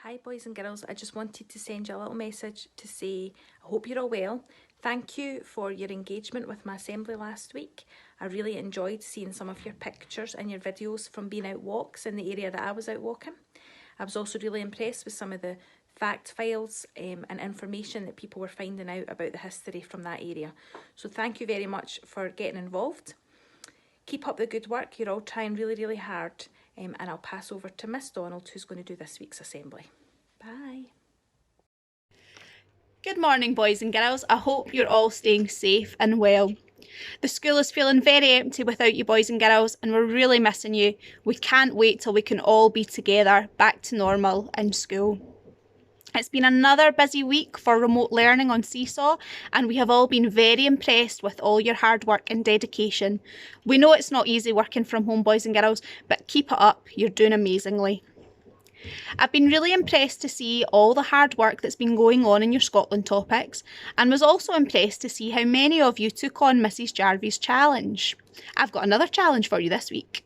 Hi boys and girls, I just wanted to send you a little message to say I hope you're all well. Thank you for your engagement with my assembly last week. I really enjoyed seeing some of your pictures and your videos from being out walks in the area that I was out walking. I was also really impressed with some of the fact files and information that people were finding out about the history from that area. So thank you very much for getting involved. Keep up the good work, you're all trying really hard. And I'll pass over to Miss Donald, who's going to do this week's assembly. Bye. Good morning, boys and girls. I hope you're all staying safe and well. The school is feeling very empty without you boys and girls, and we're really missing you. We can't wait till we can all be together, back to normal in school. It's been another busy week for remote learning on Seesaw, and we have all been very impressed with all your hard work and dedication. We know it's not easy working from home, boys and girls, but keep it up, you're doing amazingly. I've been really impressed to see all the hard work that's been going on in your Scotland topics, and was also impressed to see how many of you took on Mrs Jarvie's challenge. I've got another challenge for you this week.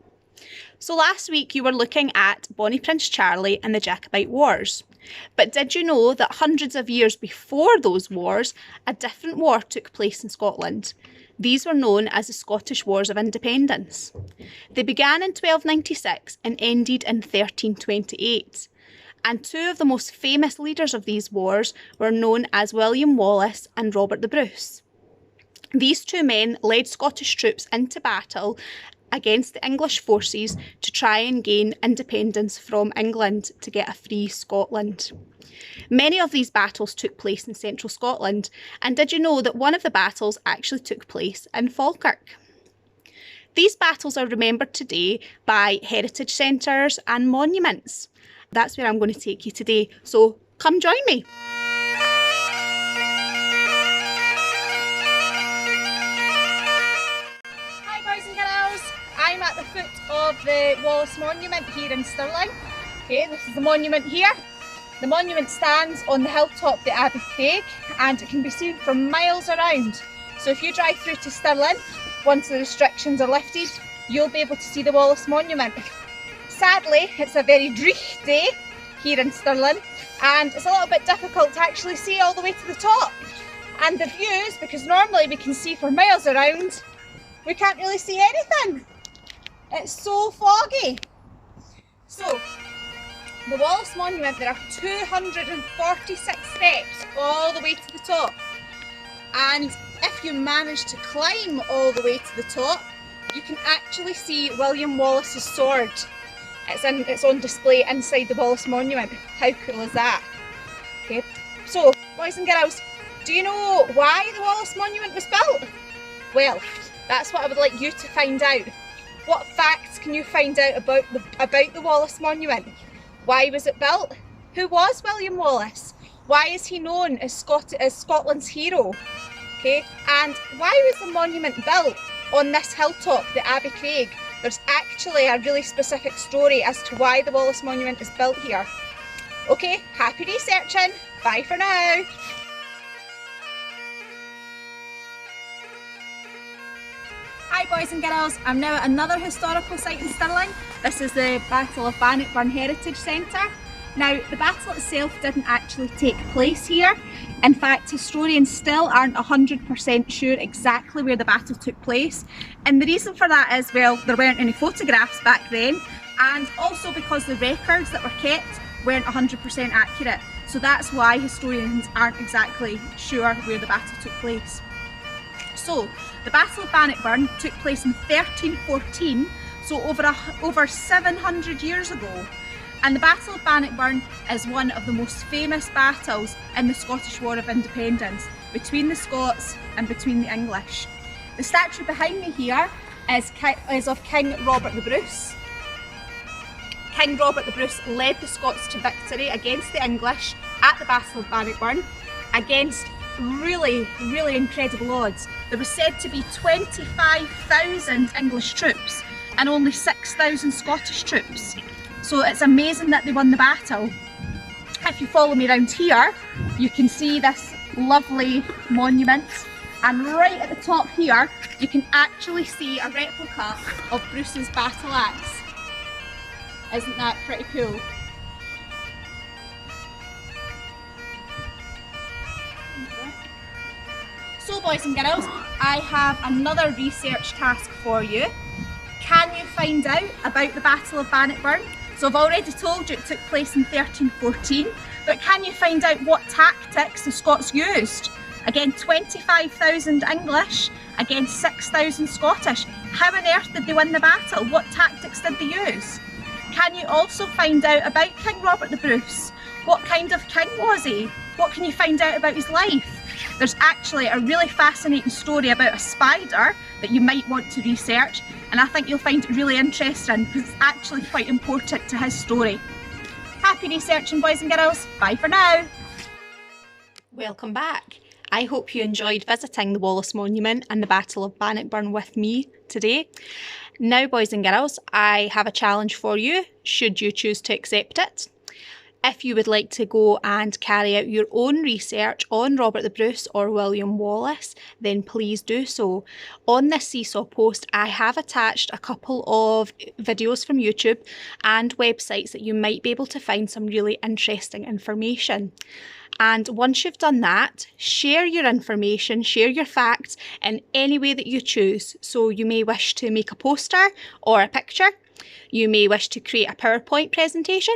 So last week you were looking at Bonnie Prince Charlie and the Jacobite Wars. But did you know that hundreds of years before those wars, a different war took place in Scotland? These were known as the Scottish Wars of Independence. They began in 1296 and ended in 1328. And two of the most famous leaders of these wars were known as William Wallace and Robert the Bruce. These two men led Scottish troops into battle against the English forces to try and gain independence from England to get a free Scotland. Many of these battles took place in central Scotland, and did you know that one of the battles actually took place in Falkirk? These battles are remembered today by heritage centres and monuments. That's where I'm going to take you today, so come join me. I'm at the foot of the Wallace Monument here in Stirling. Okay, this is the monument here. The monument stands on the hilltop the Abbey Craig, and it can be seen from miles around. So if you drive through to Stirling, once the restrictions are lifted, you'll be able to see the Wallace Monument. Sadly, it's a very dreich day here in Stirling, and it's a little bit difficult to actually see all the way to the top. And the views, because normally we can see for miles around, we can't really see anything. It's so foggy. So, the Wallace Monument, there are 246 steps all the way to the top. And if you manage to climb all the way to the top, you can actually see William Wallace's sword. It's on display inside the Wallace Monument. How cool is that? Okay, so boys and girls, do you know why the Wallace Monument was built? Well, that's what I would like you to find out. What facts can you find out about the Wallace Monument? Why was it built? Who was William Wallace? Why is he known as Scotland's hero? Okay, and why was the monument built on this hilltop, the Abbey Craig? There's actually a really specific story as to why the Wallace Monument is built here. Okay, happy researching. Bye for now. Hi boys and girls, I'm now at another historical site in Stirling. This is the Battle of Bannockburn Heritage Centre. Now, the battle itself didn't actually take place here. In fact, historians still aren't 100% sure exactly where the battle took place. And the reason for that is, well, there weren't any photographs back then, and also because the records that were kept weren't 100% accurate. So that's why historians aren't exactly sure where the battle took place. So, the Battle of Bannockburn took place in 1314, so over 700 years ago. And the Battle of Bannockburn is one of the most famous battles in the Scottish War of Independence, between the Scots and between the English. The statue behind me here is of King Robert the Bruce. King Robert the Bruce led the Scots to victory against the English at the Battle of Bannockburn, against really incredible odds. There was said to be 25,000 English troops and only 6,000 Scottish troops. So it's amazing that they won the battle. If you follow me around here, you can see this lovely monument, and right at the top here, you can actually see a replica of Bruce's battle axe. Isn't that pretty cool? So boys and girls, I have another research task for you. Can you find out about the Battle of Bannockburn? So I've already told you it took place in 1314, but can you find out what tactics the Scots used? Again, 25,000 English against 6,000 Scottish. How on earth did they win the battle? What tactics did they use? Can you also find out about King Robert the Bruce? What kind of king was he? What can you find out about his life? There's actually a really fascinating story about a spider that you might want to research, and I think you'll find it really interesting because it's actually quite important to his story. Happy researching, boys and girls. Bye for now. Welcome back. I hope you enjoyed visiting the Wallace Monument and the Battle of Bannockburn with me today. Now, boys and girls, I have a challenge for you, should you choose to accept it. If you would like to go and carry out your own research on Robert the Bruce or William Wallace, then please do so. On this Seesaw post, I have attached a couple of videos from YouTube and websites that you might be able to find some really interesting information. And once you've done that, share your information, share your facts in any way that you choose. So you may wish to make a poster or a picture. You may wish to create a PowerPoint presentation.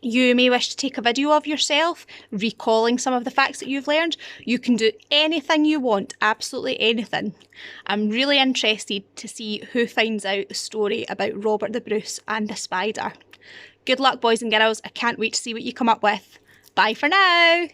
You may wish to take a video of yourself recalling some of the facts that you've learned. You can do anything you want, absolutely anything. I'm really interested to see who finds out the story about Robert the Bruce and the spider. Good luck, boys and girls. I can't wait to see what you come up with. Bye for now.